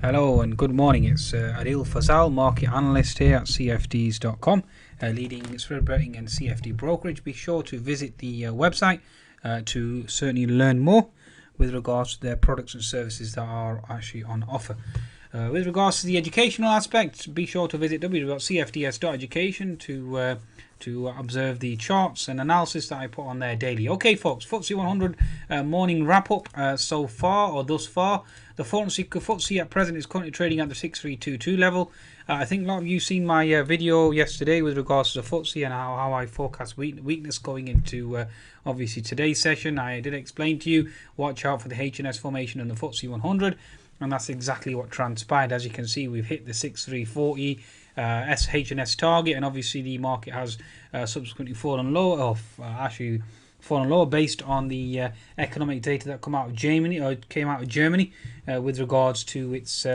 Hello and good morning. It's Adil Fazal, market analyst here at CFDs.com, leading spread betting and CFD brokerage. Be sure to visit the website to certainly learn more with regards to their products and services that are actually on offer. With regards to the educational aspects, be sure to visit www.cfds.education to observe the charts and analysis that I put on there daily. Okay, folks, FTSE 100 morning wrap-up so far, or thus far. The FTSE at present is currently trading at the 6322 level. I think a lot of you seen my video yesterday with regards to the FTSE and how I forecast weakness going into obviously today's session. I did explain to you, watch out for the H&S formation on the FTSE 100. And that's exactly what transpired. As you can see, we've hit the 6340 H&S target, and obviously the market has subsequently fallen lower, based on the economic data that came out of Germany, with regards to its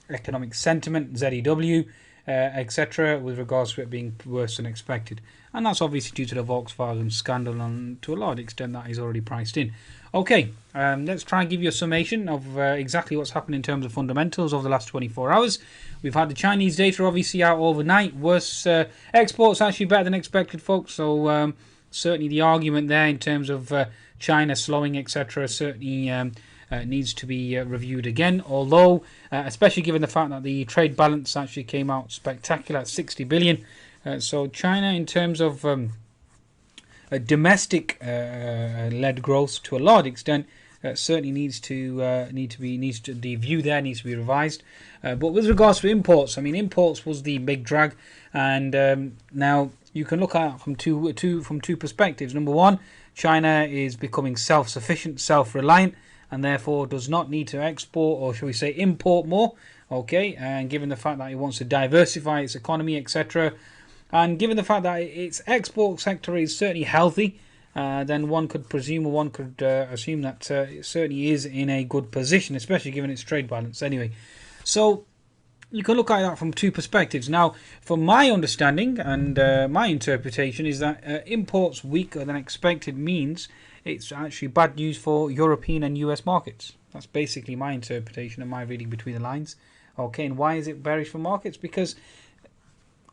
economic sentiment, ZEW, etc., with regards to it being worse than expected. And that's obviously due to the Volkswagen scandal, and to a large extent that is already priced in. Okay, let's try and give you a summation of exactly what's happened in terms of fundamentals over the last 24 hours. We've had the Chinese data obviously out overnight. Worse exports actually better than expected, folks. So certainly the argument there in terms of China slowing, etc., certainly needs to be reviewed again. Although, especially given the fact that the trade balance actually came out spectacular at 60 billion. So China, in terms of a domestic led growth to a large extent, certainly the view there needs to be revised. But with regards to imports, I mean, imports was the big drag, and now you can look at it from two perspectives. Number one, China is becoming self-sufficient, self-reliant, and therefore does not need to export, or shall we say import more. Okay, and given the fact that it wants to diversify its economy, etc., and given the fact that its export sector is certainly healthy, then one could presume, or one could assume that it certainly is in a good position, especially given its trade balance anyway. So you can look at that from two perspectives. Now, from my understanding and my interpretation is that imports weaker than expected means it's actually bad news for European and US markets. That's basically my interpretation and my reading between the lines. Okay, and why is it bearish for markets? Because,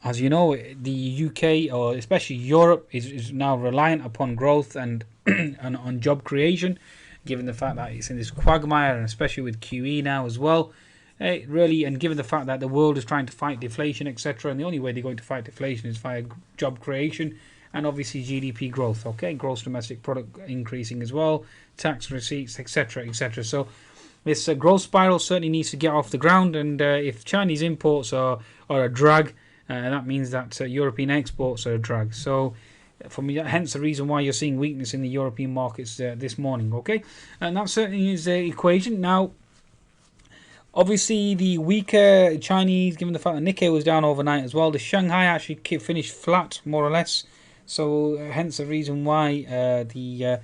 as you know, the UK, or especially Europe, is now reliant upon growth and, and on job creation, given the fact that it's in this quagmire, and especially with QE now as well. Really, and given the fact that the world is trying to fight deflation, etc., and the only way they're going to fight deflation is via job creation and obviously GDP growth. Okay, gross domestic product increasing as well, tax receipts, etc., etc. So this growth spiral certainly needs to get off the ground, and if Chinese imports are a drag, that means that European exports are a drag. So, hence the reason why you're seeing weakness in the European markets this morning. Okay, and that certainly is the equation. Now, obviously, the weaker Chinese, given the fact that Nikkei was down overnight as well, the Shanghai actually finished flat more or less. So, hence the reason why the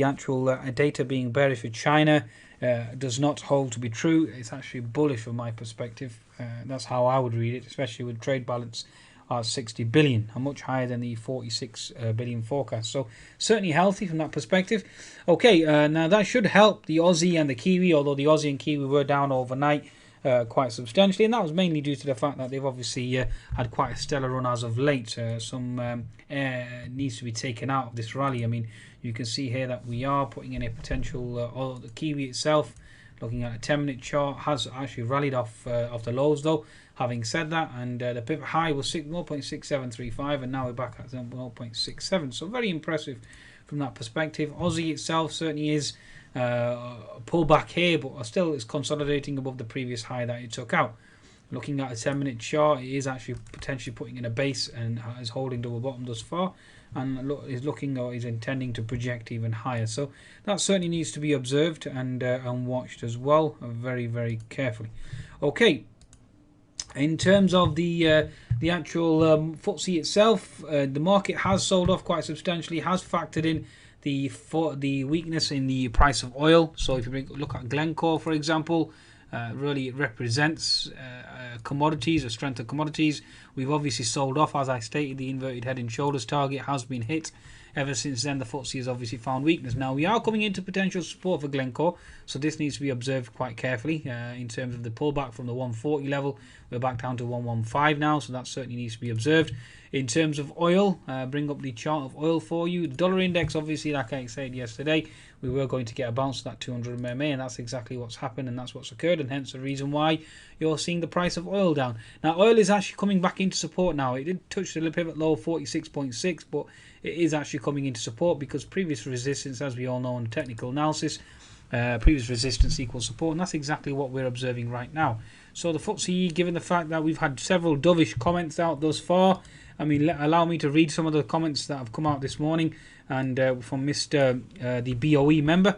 actual data being bearish for China does not hold to be true. It's actually bullish from my perspective. That's how I would read it, especially with trade balance at 60 billion, much higher than the 46 billion forecast. So certainly healthy from that perspective. Okay, now that should help the Aussie and the Kiwi, although the Aussie and Kiwi were down overnight quite substantially, and that was mainly due to the fact that they've obviously had quite a stellar run as of late. Some air needs to be taken out of this rally. I mean, you can see here that we are putting in a potential, the Kiwi itself, looking at a 10-minute chart, has actually rallied off the lows though. Having said that, and the pivot high was 0.6735, and now we're back at 0.67. So very impressive from that perspective. Aussie itself certainly is a pullback here, but still is consolidating above the previous high that it took out. Looking at a 10-minute chart, it is actually potentially putting in a base and is holding double bottom thus far, and is intending to project even higher. So that certainly needs to be observed and watched as well, very, very carefully. Okay. In terms of the actual FTSE itself, the market has sold off quite substantially, has factored in the weakness in the price of oil. So if you look at Glencore, for example, really it represents commodities, a strength of commodities. We've obviously sold off, as I stated, the inverted head and shoulders target has been hit Ever since then, the FTSE has obviously found weakness. Now, we are coming into potential support for Glencore, so this needs to be observed quite carefully in terms of the pullback from the 140 level. We're back down to 115 now, so that certainly needs to be observed. In terms of oil, bring up the chart of oil for you. The dollar index, obviously, like I said yesterday, we were going to get a bounce to that 200 MMA, and that's exactly what's happened, and that's what's occurred, and hence the reason why you're seeing the price of oil down. Now, oil is actually coming back into support now. It did touch the pivot low 46.6, but it is actually coming into support because previous resistance, as we all know in technical analysis, previous resistance equals support, and that's exactly what we're observing right now. So the FTSE, given the fact that we've had several dovish comments out thus far, I mean, allow me to read some of the comments that have come out this morning, and from Mr. The BoE member.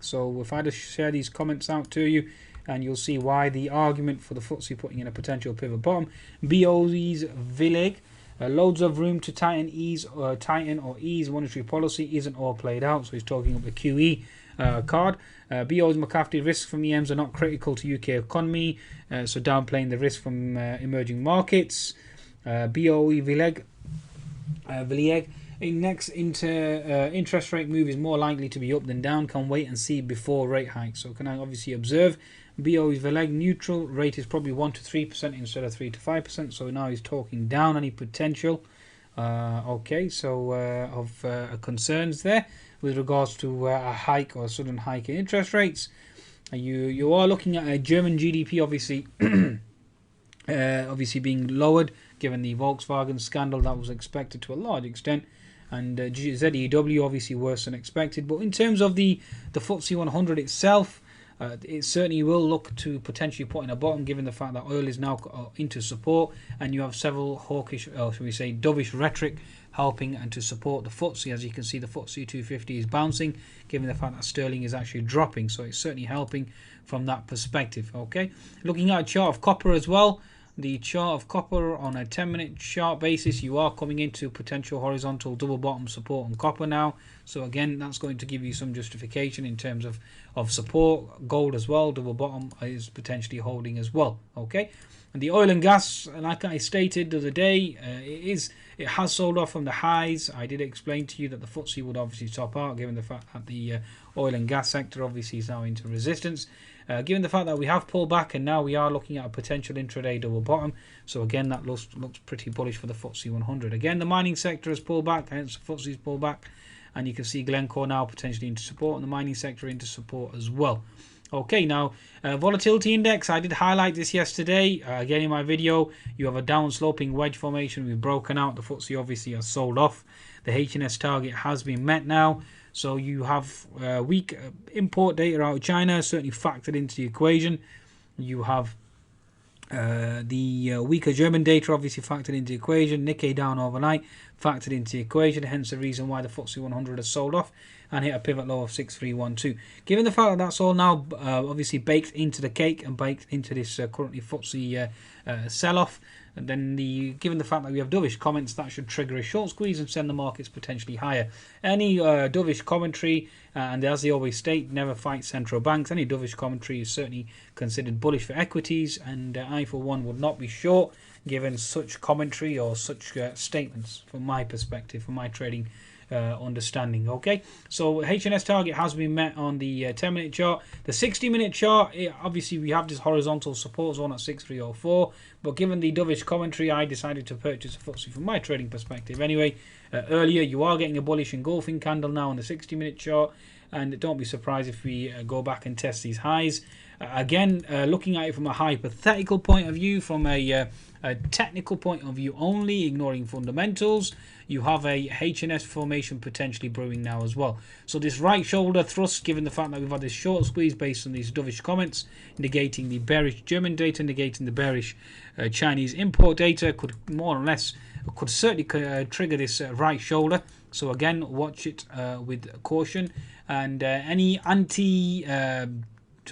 So if I just share these comments out to you, and you'll see why the argument for the FTSE putting in a potential pivot bottom. BoE's Vlieghe, loads of room to tighten or ease monetary policy isn't all played out. So he's talking about the QE card. BoE's McCarthy, risks from EMs are not critical to UK economy, so downplaying the risk from emerging markets. BoE Vlieghe, next interest rate move is more likely to be up than down. Can wait and see before rate hikes. So can I obviously observe BoE Vlieghe, neutral rate is probably 1 to 3% instead of 3 to 5%. So now he's talking down any potential. Okay, so of concerns there with regards to a hike or a sudden hike in interest rates. You are looking at a German GDP obviously obviously being lowered given the Volkswagen scandal that was expected to a large extent, and ZEW obviously worse than expected. But in terms of the FTSE 100 itself, it certainly will look to potentially put in a bottom given the fact that oil is now into support, and you have several hawkish, or should we say dovish rhetoric helping and to support the FTSE. As you can see, the FTSE 250 is bouncing given the fact that sterling is actually dropping, so it's certainly helping from that perspective. Okay, looking at a chart of copper as well. The chart of copper on a 10-minute chart basis, you are coming into potential horizontal double bottom support on copper now. So again, that's going to give you some justification in terms of support. Gold as well, double bottom is potentially holding as well. Okay, and the oil and gas, like I stated the other day, it has sold off from the highs. I did explain to you that the FTSE would obviously top out given the fact that the oil and gas sector obviously is now into resistance. Given the fact that we have pulled back and now we are looking at a potential intraday double bottom, so again that looks pretty bullish for the FTSE 100. Again, the mining sector has pulled back, hence the FTSE's pulled back, and you can see Glencore now potentially into support and the mining sector into support as well. Okay, now volatility index, I did highlight this yesterday. Again in my video, you have a down sloping wedge formation. We've broken out. The FTSE obviously has sold off. The H&S target has been met now. So you have weak import data out of China certainly factored into the equation. You have the weaker German data obviously factored into the equation. Nikkei down overnight factored into the equation. Hence the reason why the FTSE 100 has sold off and hit a pivot low of 6312. Given the fact that that's all now obviously baked into the cake and baked into this currently FTSE sell-off, and then given the fact that we have dovish comments, that should trigger a short squeeze and send the markets potentially higher. Any dovish commentary, and as they always state, never fight central banks. Any dovish commentary is certainly considered bullish for equities, and I for one would not be short given such commentary or such statements from my perspective, from my trading understanding. Okay, so H&S target has been met on the 10-minute chart. The 60-minute chart, obviously we have this horizontal support zone at 6304, but given the dovish commentary, I decided to purchase a FTSE from my trading perspective. Anyway, earlier you are getting a bullish engulfing candle now on the 60-minute chart, and don't be surprised if we go back and test these highs. Again, looking at it from a hypothetical point of view, from a technical point of view only, ignoring fundamentals, you have a H&S formation potentially brewing now as well. So this right shoulder thrust, given the fact that we've had this short squeeze based on these dovish comments, negating the bearish German data, negating the bearish Chinese import data, could more or less, could certainly trigger this right shoulder. So again, watch it with caution, and any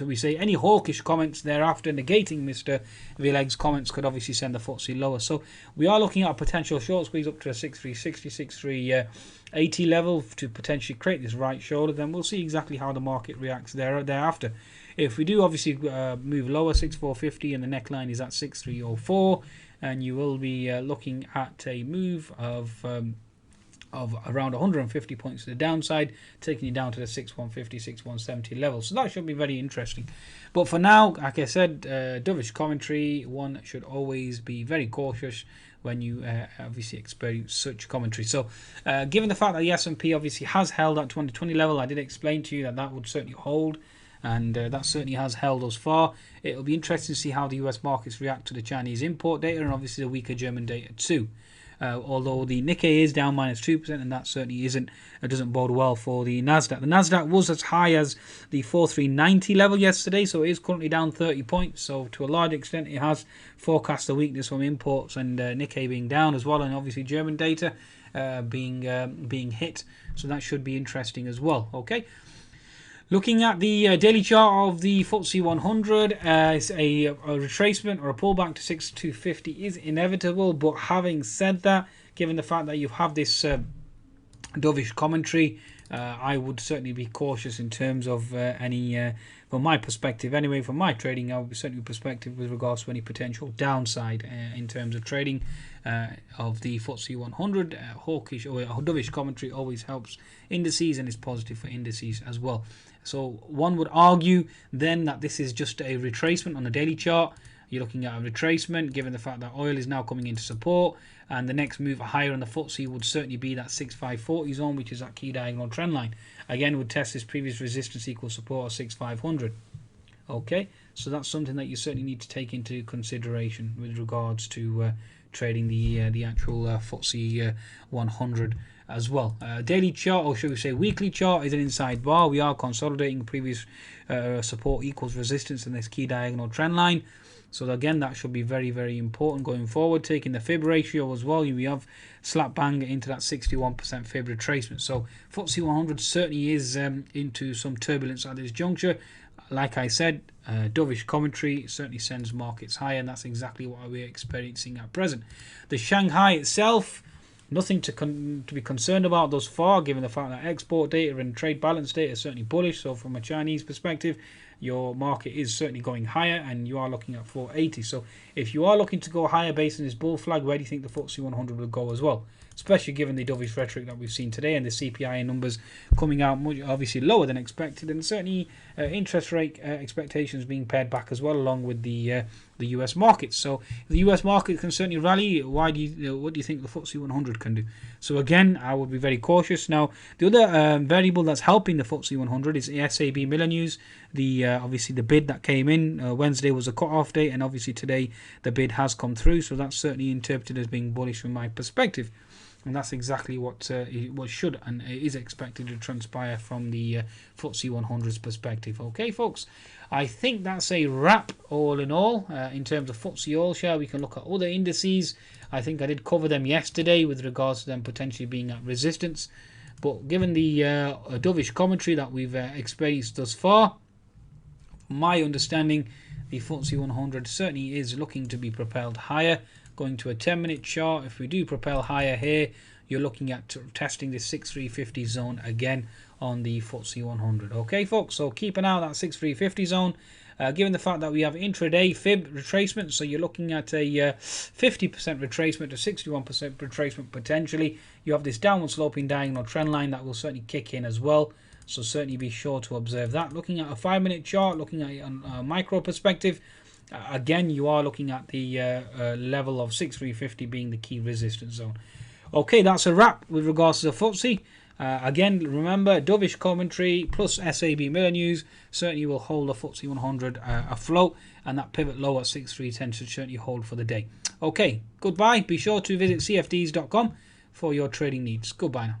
any hawkish comments thereafter negating Mr. Vlieghe's comments could obviously send the FTSE lower. So we are looking at a potential short squeeze up to a 6360, 6380 level to potentially create this right shoulder. Then we'll see exactly how the market reacts thereafter. If we do obviously move lower, 6450, and the neckline is at 6304, and you will be looking at a move of of around 150 points to the downside, taking you down to the 6150, 6170 level. So that should be very interesting. But for now, like I said, dovish commentary, one should always be very cautious when you obviously experience such commentary. So given the fact that the S&P obviously has held at 2020 level, I did explain to you that that would certainly hold, and that certainly has held us far. It'll be interesting to see how the US markets react to the Chinese import data and obviously the weaker German data too. Although the Nikkei is down -2%, and that certainly doesn't bode well for the Nasdaq. The Nasdaq was as high as the 4390 level yesterday, so it is currently down 30 points. So to a large extent, it has forecast a weakness from imports and Nikkei being down as well, and obviously German data being hit. So that should be interesting as well. Okay. Looking at the daily chart of the FTSE 100, a retracement or a pullback to 6250 is inevitable. But having said that, given the fact that you have this dovish commentary, I would certainly be cautious in terms of any, from my perspective anyway, from my trading, I would be certainly perspective with regards to any potential downside in terms of trading of the FTSE 100. Hawkish or dovish commentary always helps indices and is positive for indices as well. So one would argue then that this is just a retracement on the daily chart. You're looking at a retracement given the fact that oil is now coming into support, and the next move higher on the FTSE would certainly be that 6540 zone, which is that key diagonal trend line. Again, would test this previous resistance equal support of 6500. Okay, so that's something that you certainly need to take into consideration with regards to trading the actual FTSE 100 as well. Daily chart, or should we say weekly chart, is an inside bar. We are consolidating previous support equals resistance in this key diagonal trend line. So again, that should be very, very important going forward. Taking the fib ratio as well, we have slap bang into that 61% fib retracement. So FTSE 100 certainly is into some turbulence at this juncture. Like I said, dovish commentary certainly sends markets higher, and that's exactly what we're experiencing at present. The Shanghai itself, nothing to be concerned about thus far, given the fact that export data and trade balance data is certainly bullish. So from a Chinese perspective, your market is certainly going higher, and you are looking at 480. So if you are looking to go higher based on this bull flag, where do you think the FTSE 100 will go as well? Especially given the dovish rhetoric that we've seen today and the CPI numbers coming out much obviously lower than expected, and certainly interest rate expectations being pared back as well, along with the US markets. So the US market can certainly rally. What do you think the FTSE 100 can do? So again, I would be very cautious. Now, the other variable that's helping the FTSE 100 is the SABMiller news. Obviously the bid that came in Wednesday was a cut-off date, and obviously today the bid has come through. So that's certainly interpreted as being bullish from my perspective. And that's exactly what should and is expected to transpire from the FTSE 100's perspective. Okay, folks, I think that's a wrap all in all. In terms of FTSE All Share, we can look at other indices. I think I did cover them yesterday with regards to them potentially being at resistance. But given the dovish commentary that we've experienced thus far, from my understanding, the FTSE 100 certainly is looking to be propelled higher. Going to a 10-minute chart, if we do propel higher here, you're looking at testing this 6350 zone again on the FTSE 100. Okay, folks, so keep an eye on that 6350 zone. Given the fact that we have intraday fib retracement, so you're looking at a 50% retracement to 61% retracement potentially. You have this downward sloping diagonal trend line that will certainly kick in as well. So certainly be sure to observe that. Looking at a 5-minute chart, looking at it on a micro perspective, again, you are looking at the level of 6350 being the key resistance zone. Okay, that's a wrap with regards to the FTSE. Again, remember, dovish commentary plus SABMiller news certainly will hold the FTSE 100 afloat, and that pivot low at 6310 should certainly hold for the day. Okay, goodbye. Be sure to visit cfds.com for your trading needs. Goodbye now.